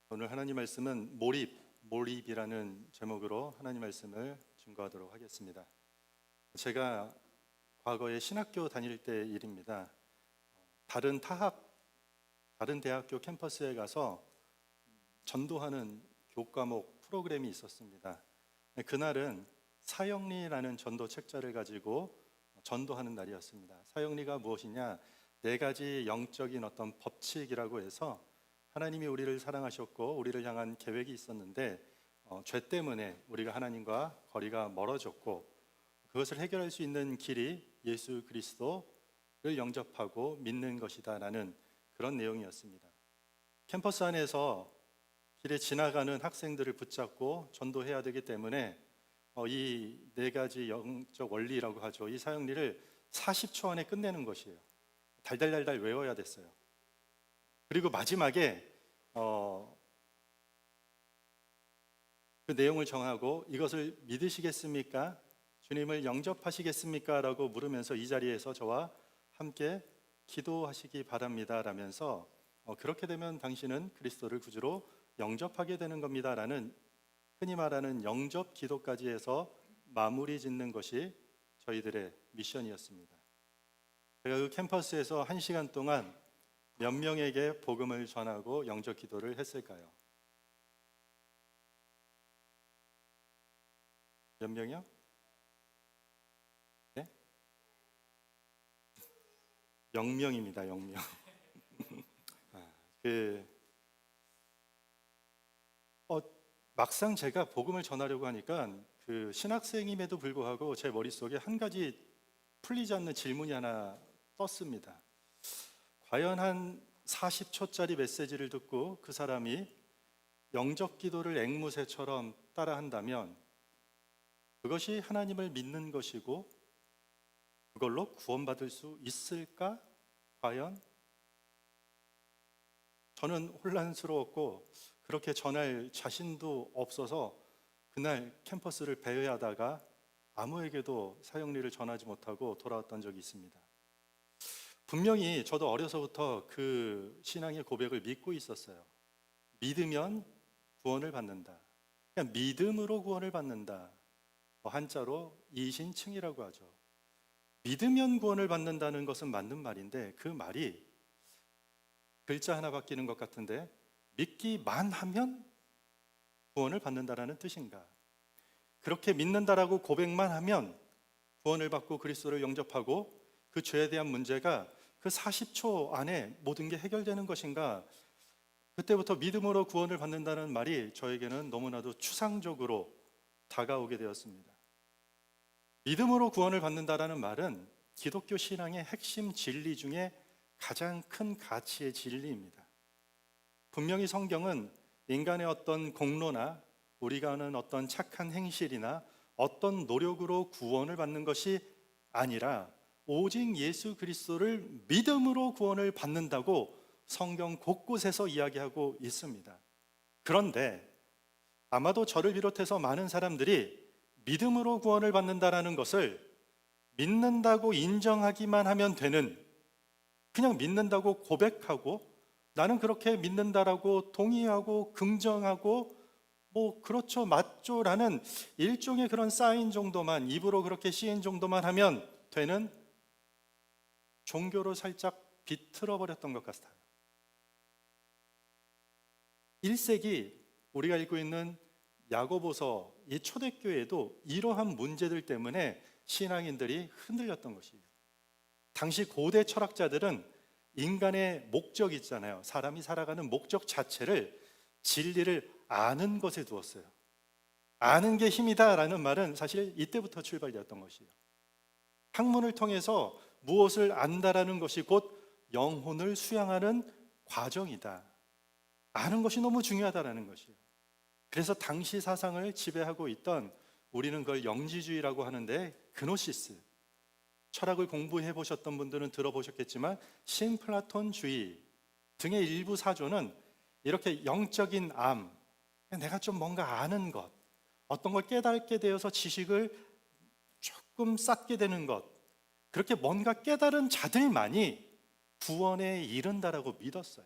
오늘 하나님 말씀은 몰입이라는 제목으로 하나님 말씀을 증거하도록 하겠습니다. 제가 과거에 신학교 다닐 때 일입니다. 다른 대학교 캠퍼스에 가서 전도하는 교과목 프로그램이 있었습니다. 그날은 사형리라는 전도 책자를 가지고 전도하는 날이었습니다. 사형리가 무엇이냐? 네 가지 영적인 어떤 법칙이라고 해서 하나님이 우리를 사랑하셨고 우리를 향한 계획이 있었는데 죄 때문에 우리가 하나님과 거리가 멀어졌고 그것을 해결할 수 있는 길이 예수 그리스도를 영접하고 믿는 것이다 라는 그런 내용이었습니다. 캠퍼스 안에서 길에 지나가는 학생들을 붙잡고 전도해야 되기 때문에 이 네 가지 영적 원리라고 하죠. 이 사형리를 40초 안에 끝내는 것이에요. 달달달달 외워야 됐어요. 그리고 마지막에 그 내용을 정하고 이것을 믿으시겠습니까? 주님을 영접하시겠습니까? 라고 물으면서 이 자리에서 저와 함께 기도하시기 바랍니다 라면서 그렇게 되면 당신은 그리스도를 구주로 영접하게 되는 겁니다 라는 흔히 말하는 영접 기도까지 해서 마무리 짓는 것이 저희들의 미션이었습니다. 제가 그 캠퍼스에서 1시간 동안 몇 명에게 복음을 전하고 영접 기도를 했을까요? 몇 명이요? 네? 0명입니다. 0명. 막상 제가 복음을 전하려고 하니까 그 신학생임에도 불구하고 제 머릿속에 한 가지 풀리지 않는 질문이 하나 떴습니다. 과연 한 40초짜리 메시지를 듣고 그 사람이 영접 기도를 앵무새처럼 따라한다면 그것이 하나님을 믿는 것이고 그걸로 구원받을 수 있을까? 과연? 저는 혼란스러웠고 그렇게 전할 자신도 없어서 그날 캠퍼스를 배회하다가 아무에게도 사형리를 전하지 못하고 돌아왔던 적이 있습니다. 분명히 저도 어려서부터 그 신앙의 고백을 믿고 있었어요. 믿으면 구원을 받는다. 그냥 믿음으로 구원을 받는다. 한자로 이신칭이라고 하죠. 믿으면 구원을 받는다는 것은 맞는 말인데 그 말이 글자 하나 바뀌는 것 같은데 믿기만 하면 구원을 받는다라는 뜻인가? 그렇게 믿는다라고 고백만 하면 구원을 받고 그리스도를 영접하고 그 죄에 대한 문제가 그 40초 안에 모든 게 해결되는 것인가? 그때부터 믿음으로 구원을 받는다는 말이 저에게는 너무나도 추상적으로 다가오게 되었습니다. 믿음으로 구원을 받는다라는 말은 기독교 신앙의 핵심 진리 중에 가장 큰 가치의 진리입니다. 분명히 성경은 인간의 어떤 공로나 우리가 하는 어떤 착한 행실이나 어떤 노력으로 구원을 받는 것이 아니라 오직 예수 그리스도를 믿음으로 구원을 받는다고 성경 곳곳에서 이야기하고 있습니다. 그런데 아마도 저를 비롯해서 많은 사람들이 믿음으로 구원을 받는다라는 것을 믿는다고 인정하기만 하면 되는, 그냥 믿는다고 고백하고 나는 그렇게 믿는다라고 동의하고 긍정하고 그렇죠 맞죠 라는 일종의 그런 사인 정도만, 입으로 그렇게 시인 정도만 하면 되는 종교로 살짝 비틀어 버렸던 것 같아요. 1세기 우리가 읽고 있는 야고보서 이 초대교회도 이러한 문제들 때문에 신앙인들이 흔들렸던 것이에요. 당시 고대 철학자들은 인간의 목적이 있잖아요. 사람이 살아가는 목적 자체를 진리를 아는 것에 두었어요. 아는 게 힘이다라는 말은 사실 이때부터 출발되었던 것이에요. 학문을 통해서 무엇을 안다라는 것이 곧 영혼을 수양하는 과정이다. 아는 것이 너무 중요하다라는 것이에요. 그래서 당시 사상을 지배하고 있던, 우리는 그걸 영지주의라고 하는데, 그노시스, 철학을 공부해 보셨던 분들은 들어보셨겠지만 신플라톤주의 등의 일부 사조는 이렇게 영적인 암, 내가 좀 뭔가 아는 것, 어떤 걸 깨닫게 되어서 지식을 조금 쌓게 되는 것, 그렇게 뭔가 깨달은 자들만이 구원에 이른다라고 믿었어요.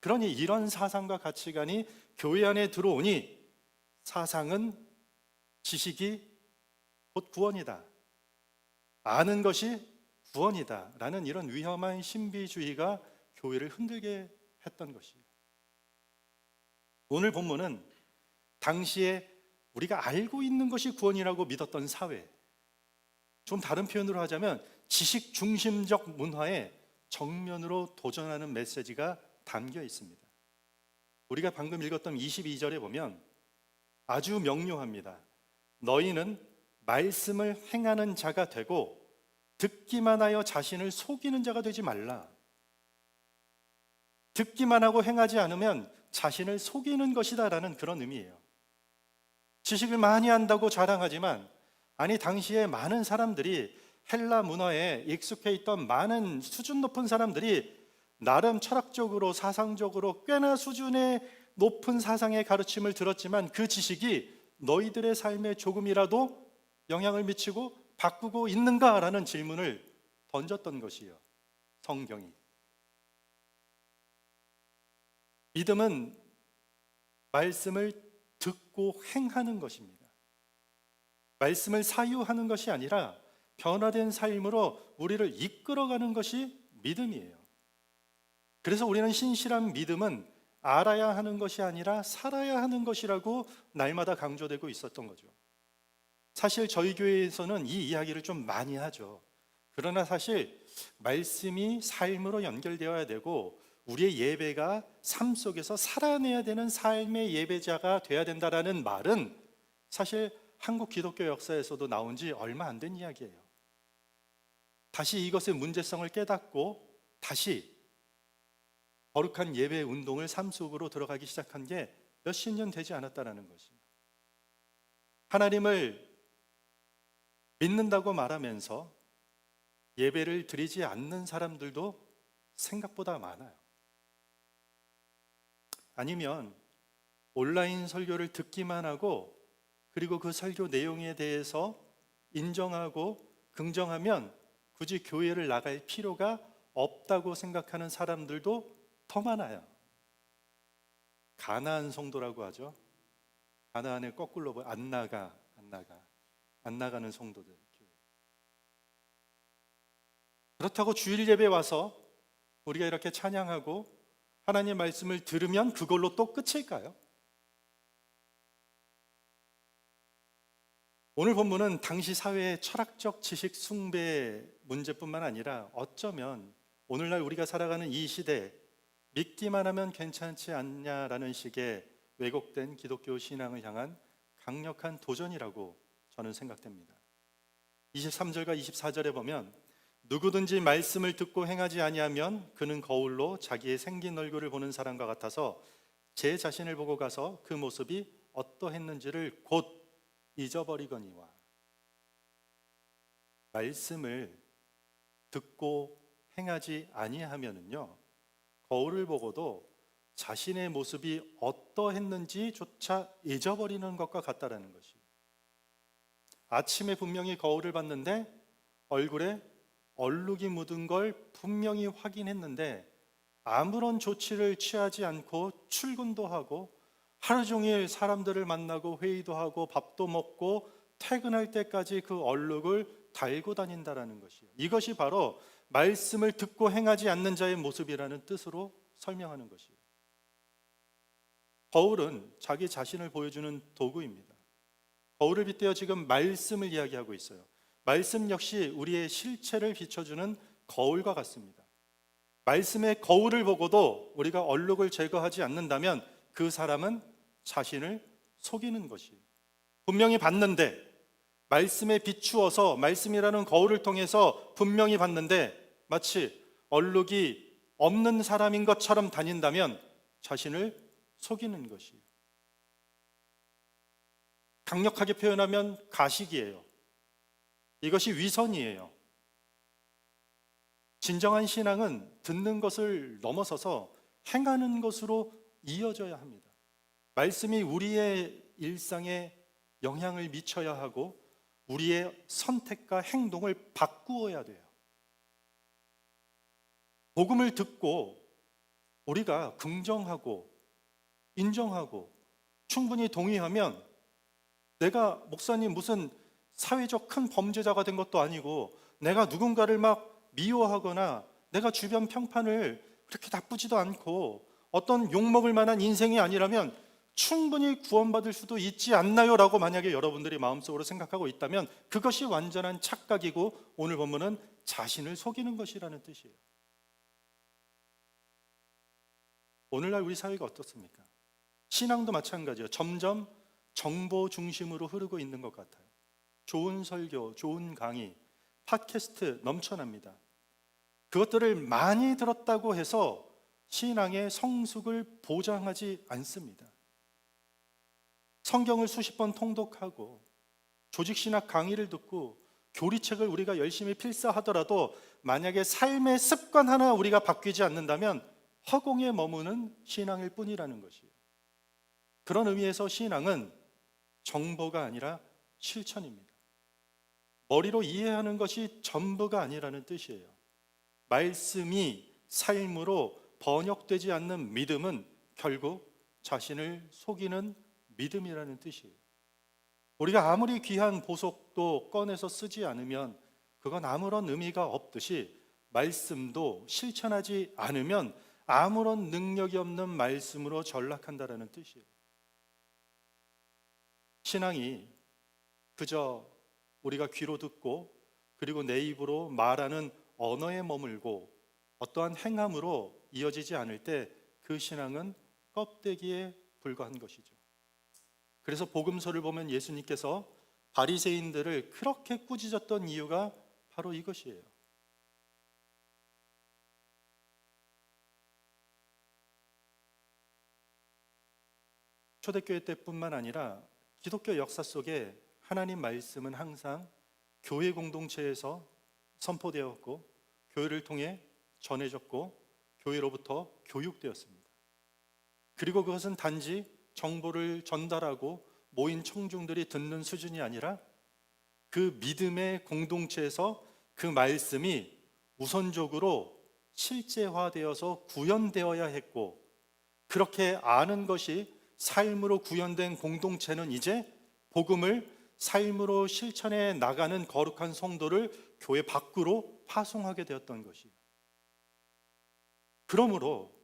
그러니 이런 사상과 가치관이 교회 안에 들어오니 사상은 지식이 곧 구원이다. 아는 것이 구원이다. 라는 이런 위험한 신비주의가 교회를 흔들게 했던 것이에요. 오늘 본문은 당시에 우리가 알고 있는 것이 구원이라고 믿었던 사회, 좀 다른 표현으로 하자면 지식 중심적 문화에 정면으로 도전하는 메시지가 담겨 있습니다. 우리가 방금 읽었던 22절에 보면 아주 명료합니다. 너희는 말씀을 행하는 자가 되고 듣기만 하여 자신을 속이는 자가 되지 말라. 듣기만 하고 행하지 않으면 자신을 속이는 것이다 라는 그런 의미예요. 지식을 많이 안다고 자랑하지만 아니 당시에 많은 사람들이 헬라 문화에 익숙해 있던 많은 수준 높은 사람들이 나름 철학적으로 사상적으로 꽤나 수준의 높은 사상의 가르침을 들었지만 그 지식이 너희들의 삶에 조금이라도 영향을 미치고 바꾸고 있는가라는 질문을 던졌던 것이요, 성경이. 믿음은 말씀을 듣고 행하는 것입니다. 말씀을 사유하는 것이 아니라 변화된 삶으로 우리를 이끌어가는 것이 믿음이에요. 그래서 우리는 신실한 믿음은 알아야 하는 것이 아니라 살아야 하는 것이라고 날마다 강조되고 있었던 거죠. 사실 저희 교회에서는 이 이야기를 좀 많이 하죠. 그러나 사실 말씀이 삶으로 연결되어야 되고 우리의 예배가 삶 속에서 살아내야 되는 삶의 예배자가 되어야 된다라는 말은 사실 한국 기독교 역사에서도 나온 지 얼마 안 된 이야기예요. 다시 이것의 문제성을 깨닫고 다시 거룩한 예배 운동을 삶 속으로 들어가기 시작한 게 몇십 년 되지 않았다는 것입니다. 하나님을 믿는다고 말하면서 예배를 드리지 않는 사람들도 생각보다 많아요. 아니면 온라인 설교를 듣기만 하고 그리고 그 설교 내용에 대해서 인정하고 긍정하면 굳이 교회를 나갈 필요가 없다고 생각하는 사람들도 더 많아요. 가나안 성도라고 하죠. 가나안을 거꾸로 안 나가는 성도들. 그렇다고 주일 예배 와서 우리가 이렇게 찬양하고 하나님의 말씀을 들으면 그걸로 또 끝일까요? 오늘 본문은 당시 사회의 철학적 지식 숭배 문제뿐만 아니라 어쩌면 오늘날 우리가 살아가는 이 시대 믿기만 하면 괜찮지 않냐라는 식의 왜곡된 기독교 신앙을 향한 강력한 도전이라고 저는 생각됩니다. 23절과 24절에 보면 누구든지 말씀을 듣고 행하지 아니하면 그는 거울로 자기의 생긴 얼굴을 보는 사람과 같아서 제 자신을 보고 가서 그 모습이 어떠했는지를 곧 잊어버리거니와. 말씀을 듣고 행하지 아니하면은요, 거울을 보고도 자신의 모습이 어떠했는지조차 잊어버리는 것과 같다라는 것이에요. 아침에 분명히 거울을 봤는데 얼굴에 얼룩이 묻은 걸 분명히 확인했는데 아무런 조치를 취하지 않고 출근도 하고 하루 종일 사람들을 만나고 회의도 하고 밥도 먹고 퇴근할 때까지 그 얼룩을 달고 다닌다라는 것이에요. 이것이 바로 말씀을 듣고 행하지 않는 자의 모습이라는 뜻으로 설명하는 것이에요. 거울은 자기 자신을 보여주는 도구입니다. 거울을 빗대어 지금 말씀을 이야기하고 있어요. 말씀 역시 우리의 실체를 비춰주는 거울과 같습니다. 말씀의 거울을 보고도 우리가 얼룩을 제거하지 않는다면 그 사람은 자신을 속이는 것이에요. 분명히 봤는데, 말씀에 비추어서 말씀이라는 거울을 통해서 분명히 봤는데 마치 얼룩이 없는 사람인 것처럼 다닌다면 자신을 속이는 것이에요. 강력하게 표현하면 가식이에요. 이것이 위선이에요. 진정한 신앙은 듣는 것을 넘어서서 행하는 것으로 이어져야 합니다. 말씀이 우리의 일상에 영향을 미쳐야 하고 우리의 선택과 행동을 바꾸어야 돼요. 복음을 듣고 우리가 긍정하고 인정하고 충분히 동의하면 내가 목사님 무슨 사회적 큰 범죄자가 된 것도 아니고 내가 누군가를 막 미워하거나 내가 주변 평판을 그렇게 나쁘지도 않고 어떤 욕먹을 만한 인생이 아니라면 충분히 구원받을 수도 있지 않나요? 라고 만약에 여러분들이 마음속으로 생각하고 있다면 그것이 완전한 착각이고 오늘 본문은 자신을 속이는 것이라는 뜻이에요. 오늘날 우리 사회가 어떻습니까? 신앙도 마찬가지예요. 점점 정보 중심으로 흐르고 있는 것 같아요. 좋은 설교, 좋은 강의, 팟캐스트 넘쳐납니다. 그것들을 많이 들었다고 해서 신앙의 성숙을 보장하지 않습니다. 성경을 수십 번 통독하고 조직신학 강의를 듣고 교리책을 우리가 열심히 필사하더라도 만약에 삶의 습관 하나 우리가 바뀌지 않는다면 허공에 머무는 신앙일 뿐이라는 것이에요. 그런 의미에서 신앙은 정보가 아니라 실천입니다. 머리로 이해하는 것이 전부가 아니라는 뜻이에요. 말씀이 삶으로 번역되지 않는 믿음은 결국 자신을 속이는 믿음이라는 뜻이에요. 우리가 아무리 귀한 보석도 꺼내서 쓰지 않으면 그건 아무런 의미가 없듯이 말씀도 실천하지 않으면 아무런 능력이 없는 말씀으로 전락한다라는 뜻이에요. 신앙이 그저 우리가 귀로 듣고 그리고 내 입으로 말하는 언어에 머물고 어떠한 행함으로 이어지지 않을 때 그 신앙은 껍데기에 불과한 것이죠. 그래서 복음서를 보면 예수님께서 바리새인들을 그렇게 꾸짖었던 이유가 바로 이것이에요. 초대교회 때뿐만 아니라 기독교 역사 속에 하나님 말씀은 항상 교회 공동체에서 선포되었고 교회를 통해 전해졌고 교회로부터 교육되었습니다. 그리고 그것은 단지 정보를 전달하고 모인 청중들이 듣는 수준이 아니라 그 믿음의 공동체에서 그 말씀이 우선적으로 실제화되어서 구현되어야 했고 그렇게 아는 것이 삶으로 구현된 공동체는 이제 복음을 삶으로 실천해 나가는 거룩한 성도를 교회 밖으로 파송하게 되었던 것이에요. 그러므로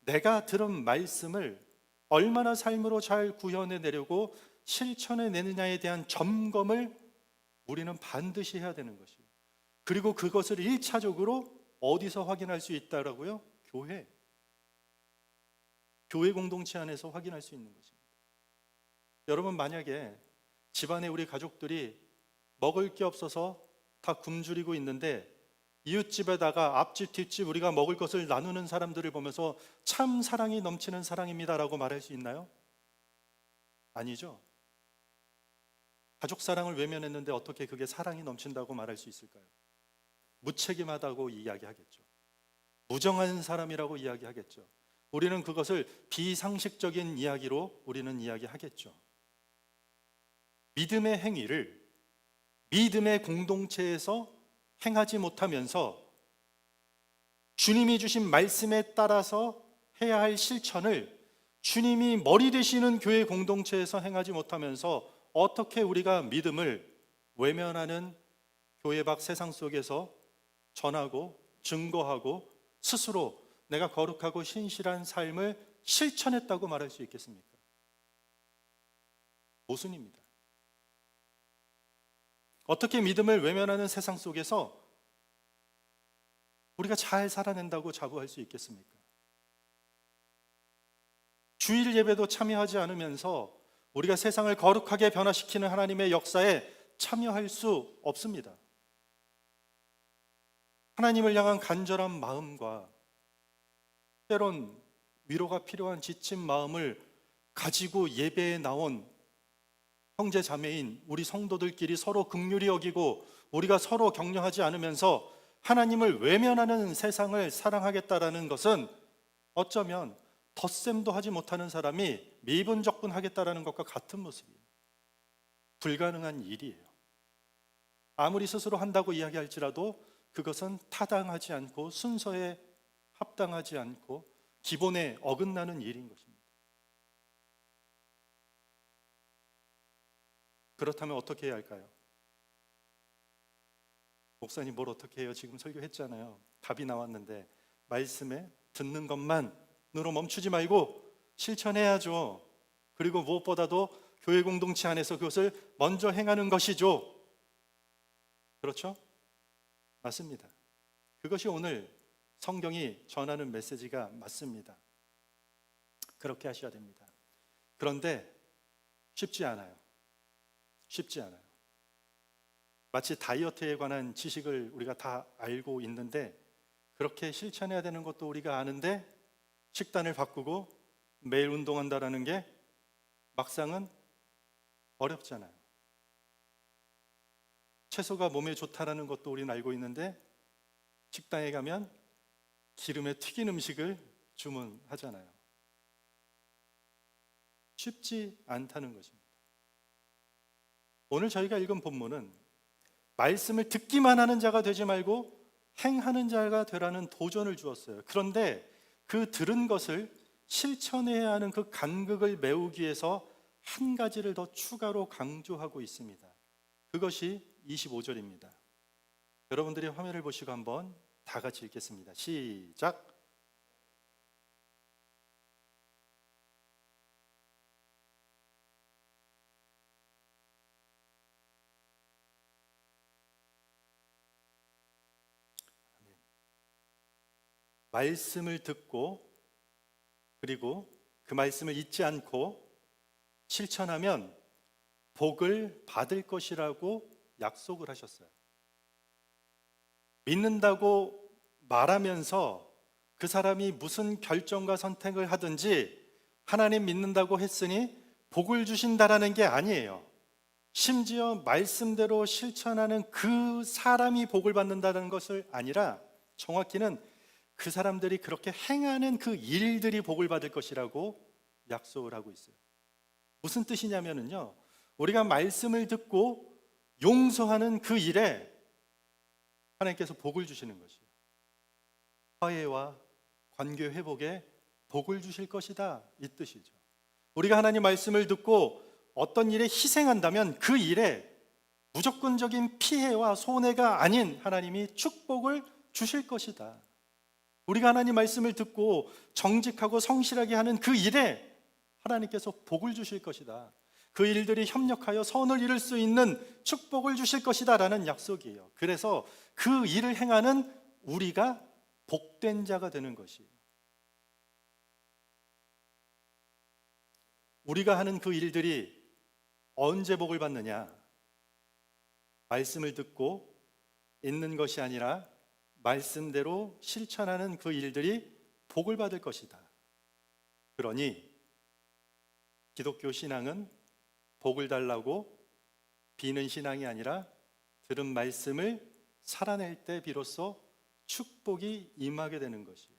내가 들은 말씀을 얼마나 삶으로 잘 구현해 내려고 실천해 내느냐에 대한 점검을 우리는 반드시 해야 되는 것이에요. 그리고 그것을 1차적으로 어디서 확인할 수 있다라고요? 교회 공동체 안에서 확인할 수 있는 것입니다. 여러분, 만약에 집안에 우리 가족들이 먹을 게 없어서 다 굶주리고 있는데 이웃집에다가 앞집 뒷집 우리가 먹을 것을 나누는 사람들을 보면서 참 사랑이 넘치는 사랑입니다라고 말할 수 있나요? 아니죠. 가족 사랑을 외면했는데 어떻게 그게 사랑이 넘친다고 말할 수 있을까요? 무책임하다고 이야기하겠죠. 무정한 사람이라고 이야기하겠죠. 우리는 그것을 비상식적인 이야기로 우리는 이야기하겠죠. 믿음의 행위를 믿음의 공동체에서 행하지 못하면서 주님이 주신 말씀에 따라서 해야 할 실천을 주님이 머리 되시는 교회 공동체에서 행하지 못하면서 어떻게 우리가 믿음을 외면하는 교회 밖 세상 속에서 전하고 증거하고 스스로 내가 거룩하고 신실한 삶을 실천했다고 말할 수 있겠습니까? 모순입니다. 어떻게 믿음을 외면하는 세상 속에서 우리가 잘 살아낸다고 자부할 수 있겠습니까? 주일 예배도 참여하지 않으면서 우리가 세상을 거룩하게 변화시키는 하나님의 역사에 참여할 수 없습니다. 하나님을 향한 간절한 마음과 때론 위로가 필요한 지친 마음을 가지고 예배에 나온 형제 자매인 우리 성도들끼리 서로 긍휼히 여기고 우리가 서로 격려하지 않으면서 하나님을 외면하는 세상을 사랑하겠다라는 것은 어쩌면 덧셈도 하지 못하는 사람이 미분적분하겠다라는 것과 같은 모습이에요. 불가능한 일이에요. 아무리 스스로 한다고 이야기할지라도 그것은 타당하지 않고 순서에 합당하지 않고 기본에 어긋나는 일인 것입니다. 그렇다면 어떻게 해야 할까요? 목사님 뭘 어떻게 해요? 지금 설교했잖아요. 답이 나왔는데 말씀에 듣는 것만으로 멈추지 말고 실천해야죠. 그리고 무엇보다도 교회 공동체 안에서 그것을 먼저 행하는 것이죠. 그렇죠? 맞습니다. 그것이 오늘 성경이 전하는 메시지가 맞습니다. 그렇게 하셔야 됩니다. 그런데 쉽지 않아요. 쉽지 않아요. 마치 다이어트에 관한 지식을 우리가 다 알고 있는데 그렇게 실천해야 되는 것도 우리가 아는데 식단을 바꾸고 매일 운동한다라는 게 막상은 어렵잖아요. 채소가 몸에 좋다라는 것도 우리는 알고 있는데 식당에 가면 기름에 튀긴 음식을 주문하잖아요. 쉽지 않다는 것입니다. 오늘 저희가 읽은 본문은 말씀을 듣기만 하는 자가 되지 말고 행하는 자가 되라는 도전을 주었어요. 그런데 그 들은 것을 실천해야 하는 그 간극을 메우기 위해서 한 가지를 더 추가로 강조하고 있습니다. 그것이 25절입니다. 여러분들이 화면을 보시고 한번 다 같이 읽겠습니다. 시작. 말씀을 듣고 그리고 그 말씀을 잊지 않고 실천하면 복을 받을 것이라고 약속을 하셨어요. 믿는다고 말하면서 그 사람이 무슨 결정과 선택을 하든지 하나님 믿는다고 했으니 복을 주신다라는 게 아니에요. 심지어 말씀대로 실천하는 그 사람이 복을 받는다는 것을 아니라 정확히는 그 사람들이 그렇게 행하는 그 일들이 복을 받을 것이라고 약속을 하고 있어요. 무슨 뜻이냐면요, 우리가 말씀을 듣고 용서하는 그 일에 하나님께서 복을 주시는 것이에요. 화해와 관계 회복에 복을 주실 것이다, 이 뜻이죠. 우리가 하나님 말씀을 듣고 어떤 일에 희생한다면 그 일에 무조건적인 피해와 손해가 아닌 하나님이 축복을 주실 것이다. 우리가 하나님 말씀을 듣고 정직하고 성실하게 하는 그 일에 하나님께서 복을 주실 것이다. 그 일들이 협력하여 선을 이룰 수 있는 축복을 주실 것이다 라는 약속이에요. 그래서 그 일을 행하는 우리가 복된 자가 되는 것이에요. 우리가 하는 그 일들이 언제 복을 받느냐? 말씀을 듣고 있는 것이 아니라 말씀대로 실천하는 그 일들이 복을 받을 것이다. 그러니 기독교 신앙은 복을 달라고 비는 신앙이 아니라 들은 말씀을 살아낼 때 비로소 축복이 임하게 되는 것이에요.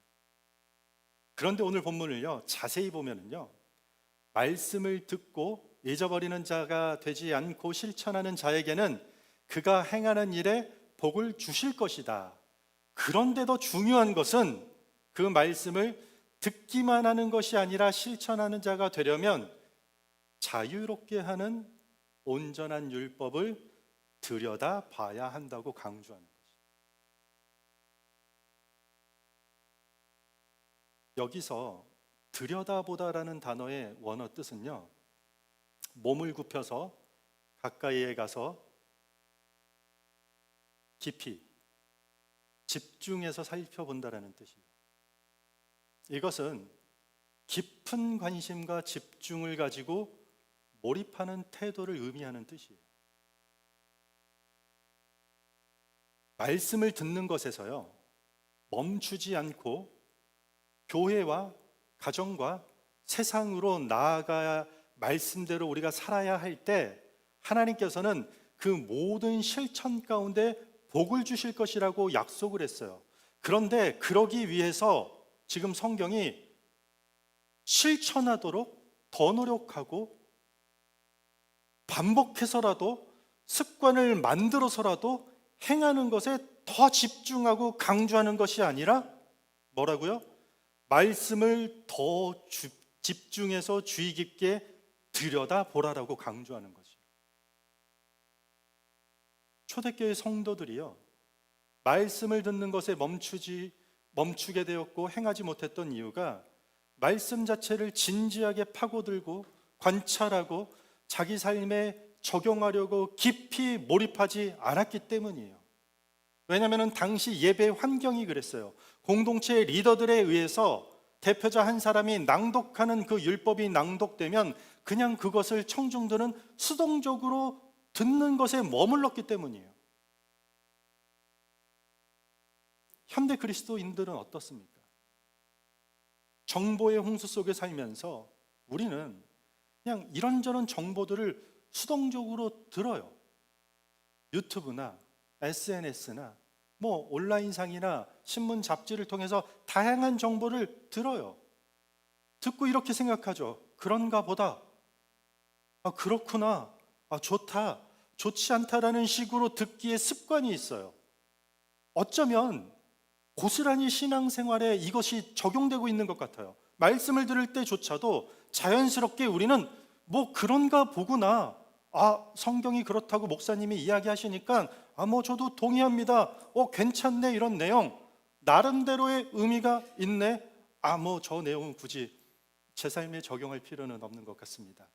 그런데 오늘 본문을요, 자세히 보면은요, 말씀을 듣고 잊어버리는 자가 되지 않고 실천하는 자에게는 그가 행하는 일에 복을 주실 것이다. 그런데 더 중요한 것은 그 말씀을 듣기만 하는 것이 아니라 실천하는 자가 되려면 자유롭게 하는 온전한 율법을 들여다 봐야 한다고 강조하는 것이죠. 여기서 들여다보다라는 단어의 원어 뜻은요, 몸을 굽혀서 가까이에 가서 깊이 집중해서 살펴본다라는 뜻이에요. 이것은 깊은 관심과 집중을 가지고 몰입하는 태도를 의미하는 뜻이에요. 말씀을 듣는 것에서요, 멈추지 않고 교회와 가정과 세상으로 나아가야, 말씀대로 우리가 살아야 할 때 하나님께서는 그 모든 실천 가운데 복을 주실 것이라고 약속을 했어요. 그런데 그러기 위해서 지금 성경이 실천하도록 더 노력하고 반복해서라도 습관을 만들어서라도 행하는 것에 더 집중하고 강조하는 것이 아니라 뭐라고요? 말씀을 더 집중해서 주의 깊게 들여다보라라고 강조하는 거죠. 초대교회 성도들이요, 말씀을 듣는 것에 멈추게 되었고 행하지 못했던 이유가 말씀 자체를 진지하게 파고들고 관찰하고 자기 삶에 적용하려고 깊이 몰입하지 않았기 때문이에요. 왜냐하면 당시 예배 환경이 그랬어요. 공동체의 리더들에 의해서 대표자 한 사람이 낭독하는 그 율법이 낭독되면 그냥 그것을 청중들은 수동적으로 듣는 것에 머물렀기 때문이에요. 현대 그리스도인들은 어떻습니까? 정보의 홍수 속에 살면서 우리는 그냥 이런저런 정보들을 수동적으로 들어요. 유튜브나 SNS나 온라인상이나 신문 잡지를 통해서 다양한 정보를 들어요. 듣고 이렇게 생각하죠. 그런가 보다. 그렇구나. 좋다. 좋지 않다라는 식으로 듣기에 습관이 있어요. 어쩌면 고스란히 신앙생활에 이것이 적용되고 있는 것 같아요. 말씀을 들을 때조차도 자연스럽게 우리는 그런가 보구나. 성경이 그렇다고 목사님이 이야기하시니까 저도 동의합니다. 괜찮네, 이런 내용. 나름대로의 의미가 있네. 저 내용은 굳이 제 삶에 적용할 필요는 없는 것 같습니다.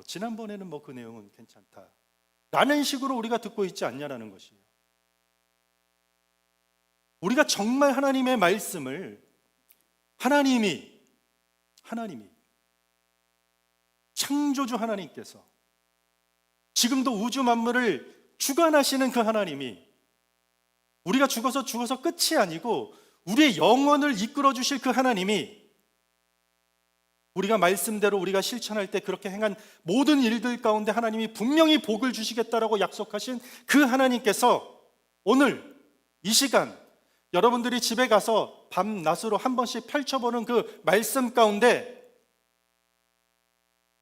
지난번에는 그 내용은 괜찮다 라는 식으로 우리가 듣고 있지 않냐라는 것이에요. 우리가 정말 하나님의 말씀을 하나님이 창조주 하나님께서 지금도 우주 만물을 주관하시는 그 하나님이 우리가 죽어서 끝이 아니고 우리의 영혼을 이끌어 주실 그 하나님이 우리가 말씀대로 우리가 실천할 때 그렇게 행한 모든 일들 가운데 하나님이 분명히 복을 주시겠다라고 약속하신 그 하나님께서 오늘 이 시간 여러분들이 집에 가서 밤낮으로 한 번씩 펼쳐보는 그 말씀 가운데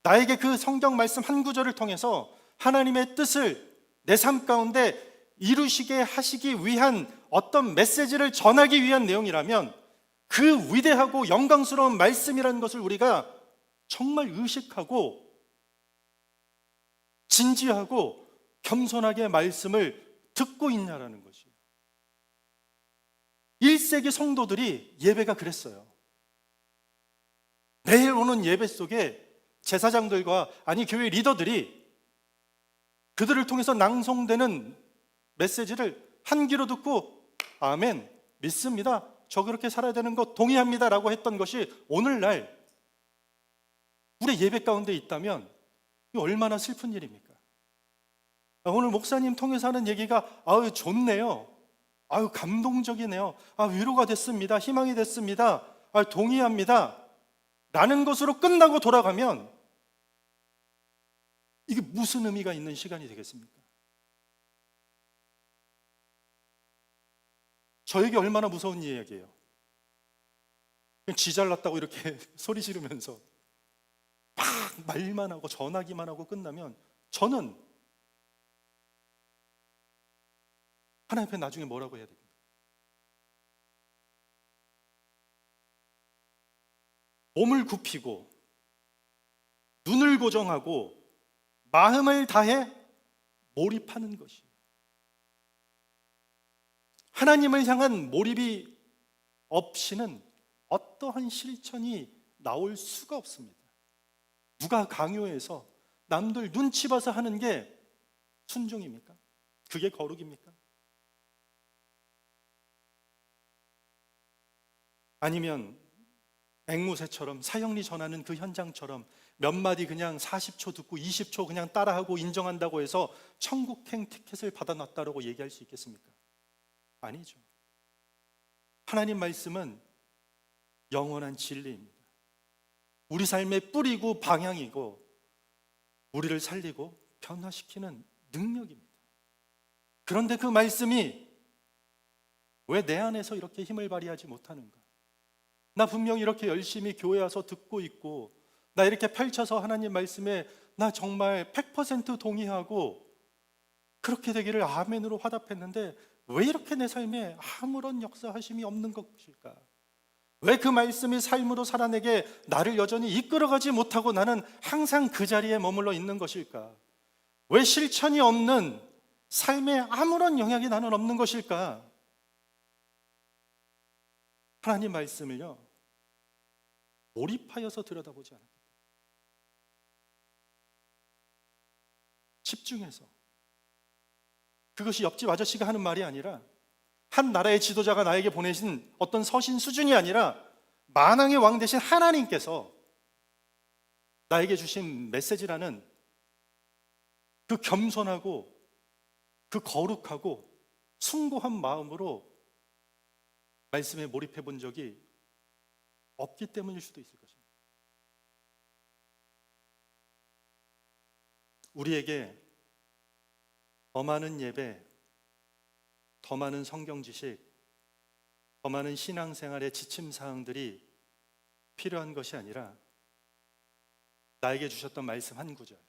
나에게 그 성경 말씀 한 구절을 통해서 하나님의 뜻을 내 삶 가운데 이루시게 하시기 위한 어떤 메시지를 전하기 위한 내용이라면 그 위대하고 영광스러운 말씀이라는 것을 우리가 정말 의식하고 진지하고 겸손하게 말씀을 듣고 있냐라는 것이에요. 1세기 성도들이 예배가 그랬어요. 매일 오는 예배 속에 제사장들과 교회 리더들이 그들을 통해서 낭송되는 메시지를 한 귀로 듣고 아멘, 믿습니다, 저 그렇게 살아야 되는 거 동의합니다 라고 했던 것이 오늘날 우리 예배 가운데 있다면 이게 얼마나 슬픈 일입니까? 오늘 목사님 통해서 하는 얘기가 좋네요, 감동적이네요, 위로가 됐습니다, 희망이 됐습니다, 동의합니다 라는 것으로 끝나고 돌아가면 이게 무슨 의미가 있는 시간이 되겠습니까? 저에게 얼마나 무서운 이야기예요. 그냥 지 잘났다고 이렇게 소리 지르면서 막 말만 하고 전하기만 하고 끝나면 저는 하나님 앞에 나중에 뭐라고 해야 됩니까? 몸을 굽히고 눈을 고정하고 마음을 다해 몰입하는 것이에요. 하나님을 향한 몰입이 없이는 어떠한 실천이 나올 수가 없습니다. 누가 강요해서 남들 눈치 봐서 하는 게 순종입니까? 그게 거룩입니까? 아니면 앵무새처럼 사형리 전하는 그 현장처럼 몇 마디 그냥 40초 듣고 20초 그냥 따라하고 인정한다고 해서 천국행 티켓을 받아놨다라고 얘기할 수 있겠습니까? 아니죠. 하나님 말씀은 영원한 진리입니다. 우리 삶의 뿌리고 방향이고 우리를 살리고 변화시키는 능력입니다. 그런데 그 말씀이 왜 내 안에서 이렇게 힘을 발휘하지 못하는가? 나 분명히 이렇게 열심히 교회 와서 듣고 있고 나 이렇게 펼쳐서 하나님 말씀에 나 정말 100% 동의하고 그렇게 되기를 아멘으로 화답했는데 왜 이렇게 내 삶에 아무런 역사하심이 없는 것일까? 왜 그 말씀이 삶으로 살아내게 나를 여전히 이끌어가지 못하고 나는 항상 그 자리에 머물러 있는 것일까? 왜 실천이 없는 삶에 아무런 영향이 나는 없는 것일까? 하나님 말씀을요, 몰입하여서 들여다보지 않았기 때문에, 집중해서, 그것이 옆집 아저씨가 하는 말이 아니라 한 나라의 지도자가 나에게 보내신 어떤 서신 수준이 아니라 만왕의 왕 되신 하나님께서 나에게 주신 메시지라는 그 겸손하고 그 거룩하고 숭고한 마음으로 말씀에 몰입해 본 적이 없기 때문일 수도 있을 것입니다. 우리에게 더 많은 예배, 더 많은 성경 지식, 더 많은 신앙생활의 지침 사항들이 필요한 것이 아니라 나에게 주셨던 말씀 한 구절,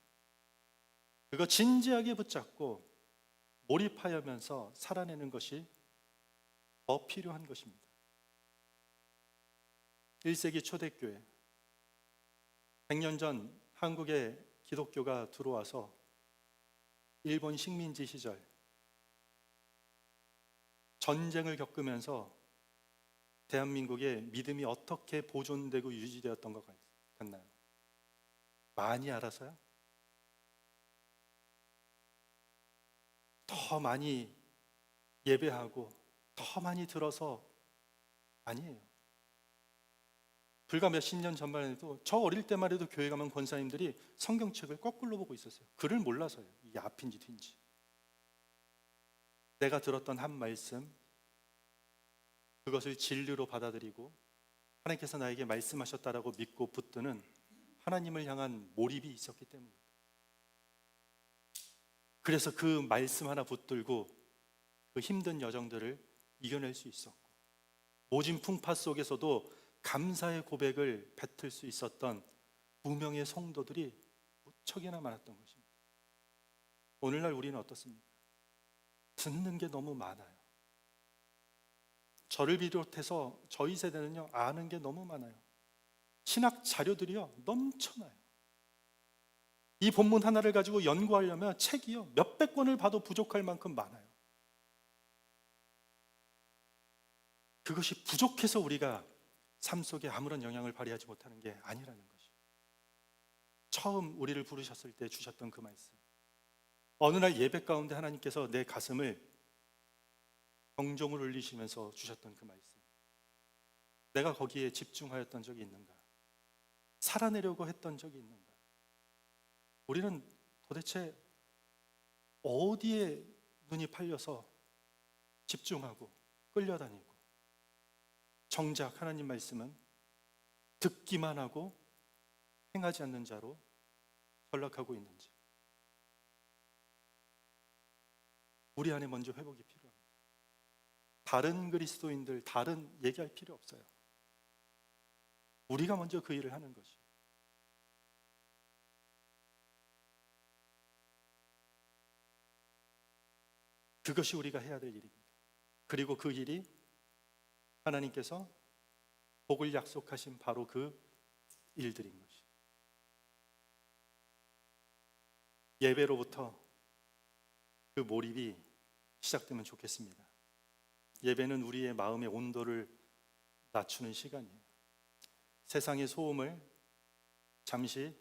그거 진지하게 붙잡고 몰입하면서 살아내는 것이 더 필요한 것입니다. 1세기 초대교회, 100년 전 한국에 기독교가 들어와서 일본 식민지 시절 전쟁을 겪으면서 대한민국의 믿음이 어떻게 보존되고 유지되었던 것 같나요? 많이 알아서요? 더 많이 예배하고 더 많이 들어서 아니에요. 불과 몇십 년 전만 해도 저 어릴 때만 해도 교회 가면 권사님들이 성경책을 거꾸로 보고 있었어요. 글을 몰라서요. 이게 앞인지 뒤인지. 내가 들었던 한 말씀, 그것을 진리로 받아들이고 하나님께서 나에게 말씀하셨다라고 믿고 붙드는 하나님을 향한 몰입이 있었기 때문입니다. 그래서 그 말씀 하나 붙들고 그 힘든 여정들을 이겨낼 수 있었고, 모진 풍파 속에서도 감사의 고백을 뱉을 수 있었던 무명의 성도들이 무척이나 많았던 것입니다. 오늘날 우리는 어떻습니까? 듣는 게 너무 많아요. 저를 비롯해서 저희 세대는요, 아는 게 너무 많아요. 신학 자료들이요, 넘쳐나요. 이 본문 하나를 가지고 연구하려면 책이요, 몇백 권을 봐도 부족할 만큼 많아요. 그것이 부족해서 우리가 삶 속에 아무런 영향을 발휘하지 못하는 게 아니라는 것이에요. 처음 우리를 부르셨을 때 주셨던 그 말씀, 어느 날 예배 가운데 하나님께서 내 가슴을 경종을 울리시면서 주셨던 그 말씀, 내가 거기에 집중하였던 적이 있는가? 살아내려고 했던 적이 있는가? 우리는 도대체 어디에 눈이 팔려서 집중하고 끌려다니고, 정작 하나님 말씀은 듣기만 하고 행하지 않는 자로 전락하고 있는지, 우리 안에 먼저 회복이 필요합니다. 다른 그리스도인들, 다른 얘기할 필요 없어요. 우리가 먼저 그 일을 하는 것이, 그것이 우리가 해야 될 일입니다. 그리고 그 일이 하나님께서 복을 약속하신 바로 그 일들인 것이, 예배로부터 그 몰입이 시작되면 좋겠습니다. 예배는 우리의 마음의 온도를 낮추는 시간이에요. 세상의 소음을 잠시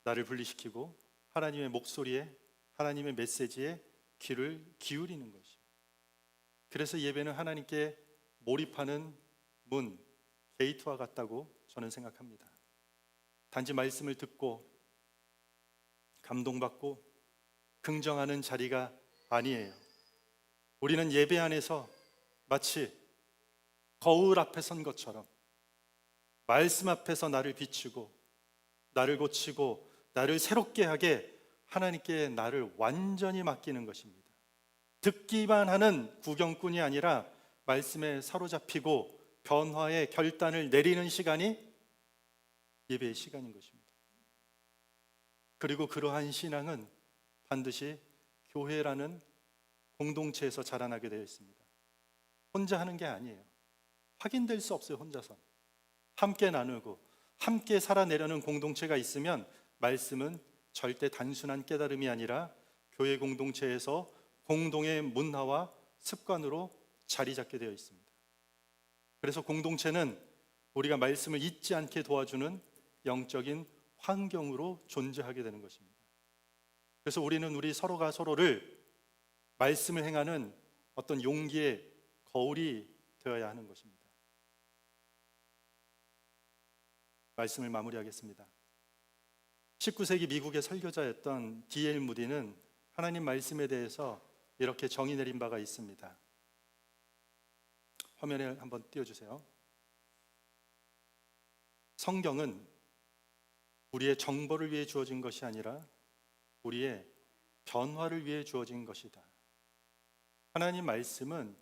나를 분리시키고 하나님의 목소리에, 하나님의 메시지에 귀를 기울이는 것이에요. 그래서 예배는 하나님께 몰입하는 문, 게이트와 같다고 저는 생각합니다. 단지 말씀을 듣고 감동받고 긍정하는 자리가 아니에요. 우리는 예배 안에서 마치 거울 앞에 선 것처럼 말씀 앞에서 나를 비추고 나를 고치고 나를 새롭게 하게 하나님께 나를 완전히 맡기는 것입니다. 듣기만 하는 구경꾼이 아니라 말씀에 사로잡히고 변화의 결단을 내리는 시간이 예배의 시간인 것입니다. 그리고 그러한 신앙은 반드시 교회라는 공동체에서 자라나게 되어 있습니다. 혼자 하는 게 아니에요. 확인될 수 없어요, 혼자선. 함께 나누고 함께 살아내려는 공동체가 있으면 말씀은 절대 단순한 깨달음이 아니라 교회 공동체에서 공동의 문화와 습관으로 자리 잡게 되어 있습니다. 그래서 공동체는 우리가 말씀을 잊지 않게 도와주는 영적인 환경으로 존재하게 되는 것입니다. 그래서 우리는 우리 서로가 서로를 말씀을 행하는 어떤 용기의 거울이 되어야 하는 것입니다. 말씀을 마무리하겠습니다. 19세기 미국의 설교자였던 D.L. 무디는 하나님 말씀에 대해서 이렇게 정의 내린 바가 있습니다. 화면에 한번 띄워주세요. 성경은 우리의 정보를 위해 주어진 것이 아니라 우리의 변화를 위해 주어진 것이다. 하나님 말씀은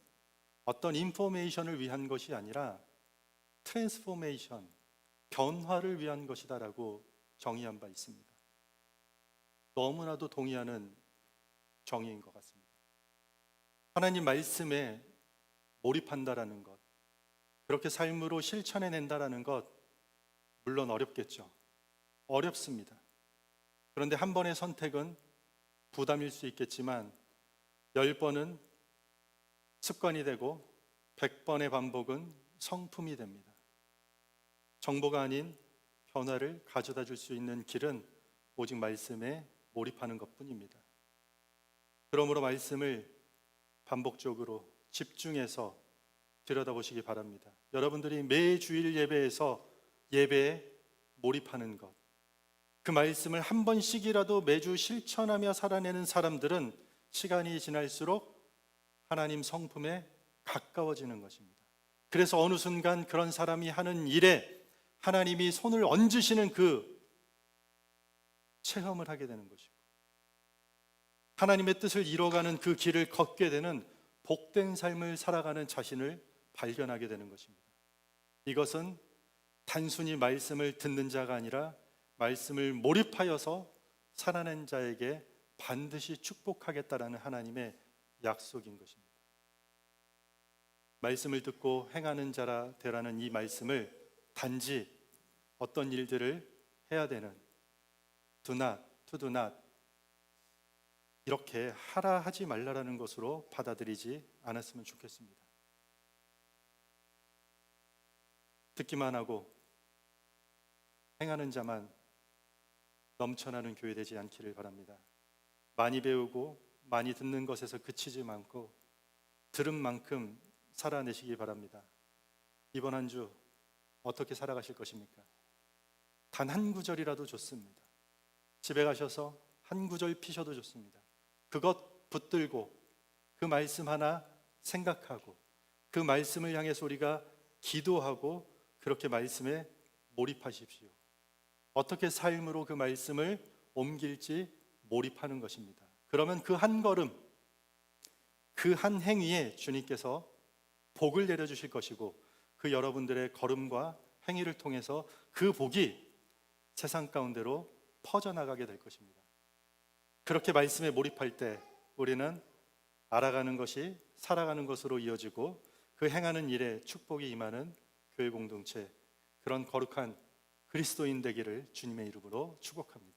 어떤 인포메이션을 위한 것이 아니라 트랜스포메이션, 변화를 위한 것이다 라고 정의한 바 있습니다. 너무나도 동의하는 정의인 것 같습니다. 하나님 말씀에 몰입한다라는 것, 그렇게 삶으로 실천해낸다라는 것, 물론 어렵겠죠. 어렵습니다. 그런데 한 번의 선택은 부담일 수 있겠지만 10번은 습관이 되고 100번의 반복은 성품이 됩니다. 정보가 아닌 변화를 가져다 줄 수 있는 길은 오직 말씀에 몰입하는 것뿐입니다. 그러므로 말씀을 반복적으로 집중해서 들여다보시기 바랍니다. 여러분들이 매 주일 예배에서 예배에 몰입하는 것, 그 말씀을 한 번씩이라도 매주 실천하며 살아내는 사람들은 시간이 지날수록 하나님 성품에 가까워지는 것입니다. 그래서 어느 순간 그런 사람이 하는 일에 하나님이 손을 얹으시는 그 체험을 하게 되는 것이고, 하나님의 뜻을 이뤄가는 그 길을 걷게 되는 복된 삶을 살아가는 자신을 발견하게 되는 것입니다. 이것은 단순히 말씀을 듣는 자가 아니라 말씀을 몰입하여서 살아낸 자에게 반드시 축복하겠다라는 하나님의 약속인 것입니다. 말씀을 듣고 행하는 자라 되라는 이 말씀을 단지 어떤 일들을 해야 되는 do not, to do not 이렇게 하라 하지 말라라는 것으로 받아들이지 않았으면 좋겠습니다. 듣기만 하고 행하는 자만 넘쳐나는 교회 되지 않기를 바랍니다. 많이 배우고 많이 듣는 것에서 그치지 않고 들은 만큼 살아내시기 바랍니다. 이번 한 주 어떻게 살아가실 것입니까? 단 한 구절이라도 좋습니다. 집에 가셔서 한 구절 피셔도 좋습니다. 그것 붙들고 그 말씀 하나 생각하고 그 말씀을 향해서 우리가 기도하고 그렇게 말씀에 몰입하십시오. 어떻게 삶으로 그 말씀을 옮길지 몰입하는 것입니다. 그러면 그 한 걸음, 그 한 행위에 주님께서 복을 내려주실 것이고 그 여러분들의 걸음과 행위를 통해서 그 복이 세상 가운데로 퍼져나가게 될 것입니다. 그렇게 말씀에 몰입할 때 우리는 알아가는 것이 살아가는 것으로 이어지고 그 행하는 일에 축복이 임하는 교회 공동체, 그런 거룩한 그리스도인 되기를 주님의 이름으로 축복합니다.